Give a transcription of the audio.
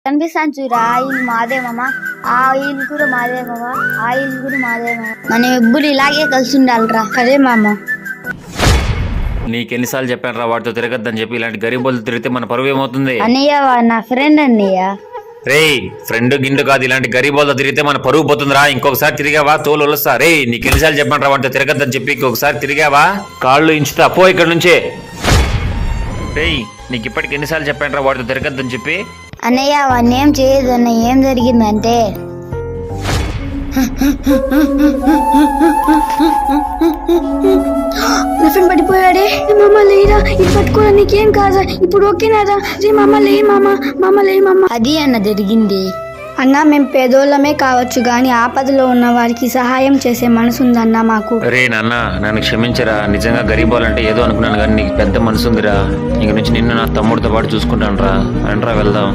కనిపిస్తాను చూరా, ఆ ఇల్లు మాదే మామ, ఆ ఇల్లు కూడా మాదే మామ, ఆ ఇల్లు కూడా మాదే మామ. మనం ఎప్పుడు ఇలాగే కలిసి ఉండాలిరా. అదే మామ. నీకెన్నిసార్లు చెప్పాను రా వాడితో తిరగద్దని చెప్పి. ఇలాంటి గరీబులతో తిరిగితే మన పరువు ఏమవుతుంది? అన్నయ్య నా ఫ్రెండ్ అన్నయ్య. రేయ్ ఫ్రెండ్ గిండు కాదు, ఇలాంటి గరీబులతో తిరిగితే మన పరువు పోతుందిరా. ఇంకొకసారి తిరిగావా తోలు వలుస్తా. రే నీకు ఎన్నిసార్లు చెప్పాను రా వాడితో తిరగద్దని చెప్పి. ఇంకొకసారి తిరిగావా కాళ్ళు ఇంచుతా పో ఇక్కడ నుంచే. రేయ్ నీకు ఇప్పటికి ఎన్నిసార్లు చెప్పాను రా వాడితో తిరగద్దని చెప్పి. అన్నయ్య వాడిని ఏం చేయదు అన్నయ్య. ఏం జరిగిందంటే నా ఫ్రెండ్ పడిపోయాడే. మామ లేరా, ఇది పట్టుకోరా, నీకేం కాదా? ఇప్పుడు ఓకేనారా? రే మామ లే మామ, మామ లే మామ. అది అన్న జరిగింది. అన్నా మేము పేదోళ్ళమే కావచ్చు గాని ఆపదలో ఉన్న వారికి సహాయం చేసే మనసు ఉందన్నా మాకు. రే నాన్న నన్ను క్షమించరా. నిజంగా గరీబోలంటే ఏదో అనుకున్నాను కానీ నీకు పెద్ద మనసు ఉందిరా. ఇంక నుంచి నిన్ను నా తమ్ముడితో పాటు చూసుకుంటాను రా. వెళ్దాం.